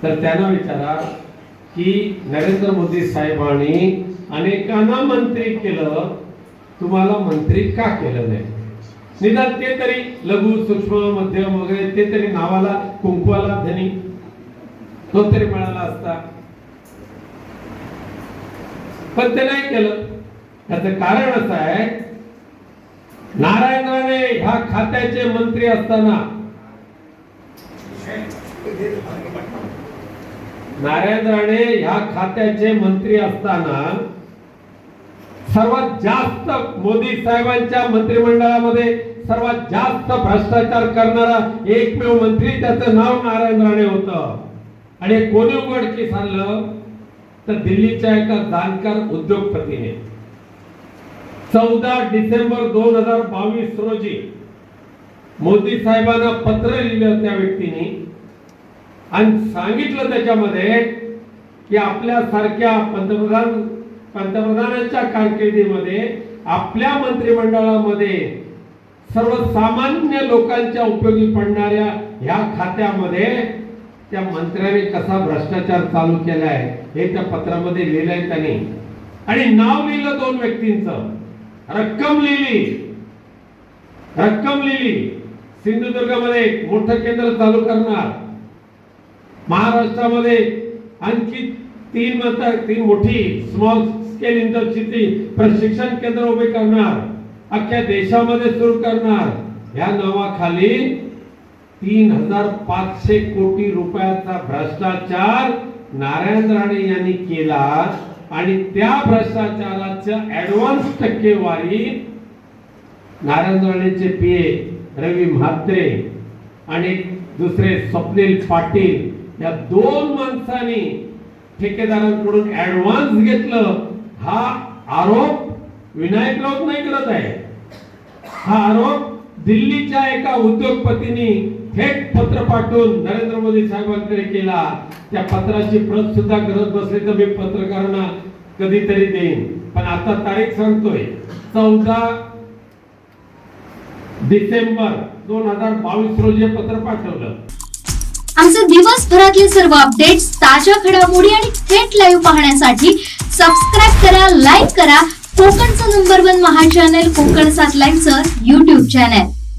तर त्यांना विचारा की नरेंद्र मोदी साहेबांनी अनेकांना मंत्री केलं, तुम्हाला मंत्री का केलं नाही? निदान ते तरी लघु सूक्ष्म मध्यम वगैरे ते तरी नावाला कुंकवाला धनी तो तरी मिळाला असता, पण ते नाही केलं. त्याचं कारण असं आहे, नारायण राणे ह्या खात्याचे मंत्री असताना सर्वात जास्त मोदी साहेबांच्या मंत्रिमंडळामध्ये सर्वात जास्त भ्रष्टाचार करणारा एकमेव मंत्री, त्याचं नाव नारायण राणे होतं. आणि कोणी उघडकीस आणलं तर दिल्लीच्या एका जाणकार उद्योगपतीने 14 डिसेंबर 2022 रोजी मोदी साहेबांना पत्र लिहिलं त्या व्यक्तीने आणि सांगितलं त्याच्यामध्ये की आपल्या सारख्या पंतप्रधानांच्या कारकिर्दीमध्ये आपल्या मंत्रिमंडळामध्ये सर्वसामान्य लोकांच्या उपयोगी पडणाऱ्या ह्या खात्यामध्ये त्या मंत्र्यांनी कसा भ्रष्टाचार चालू केलाय हे त्या पत्रामध्ये लिहिलंय त्यांनी. आणि नाव लिहिलं 2 व्यक्तींचं, रक्कम लिहिली. सिंधुदुर्गमध्ये मोठं केंद्र चालू करणार, महाराष्ट्रामध्ये आणखी 3 मोठी स्मॉल स्केल इंडस्ट्रीची प्रशिक्षण केंद्र उभे करणार, अख्ख्या देशामध्ये सुरू करणार. या नावाखाली 3500 कोटी रुपयाचा भ्रष्टाचार नारायण राणे यांनी केला. आणि त्या भ्रष्टाचाराचं ऍडव्हान्स टक्केवारी नारायण राणेचे पीए रवी म्हात्रे आणि दुसरे स्वप्नील पाटील या 2 माणसांनी ठेकेदारांकडून ऍडव्हान्स घेतलं. हा आरोप विनायक राऊत नाही करत आहे, हा आरोप दिल्लीच्या एका उद्योगपतींनी थेट पत्र पाठवून नरेंद्र मोदी साहेबांकडे केला. त्या पत्राची प्रत सुद्धा करत बसले तर मी पत्रकारांना कधीतरी देईन, पण आता तारीख सांगतोय 14 डिसेंबर 2022 रोजी पत्र पाठवलं. आमचे दिवसभरातले सर्व अपडेट्स, ताज्या घडामोडी आणि थेट लाईव्ह पाहण्यासाठी सबस्क्राईब करा, लाईक करा कोकणचं नंबर 1 महा चॅनल कोकण 7 लाईव्हचं YouTube चॅनल.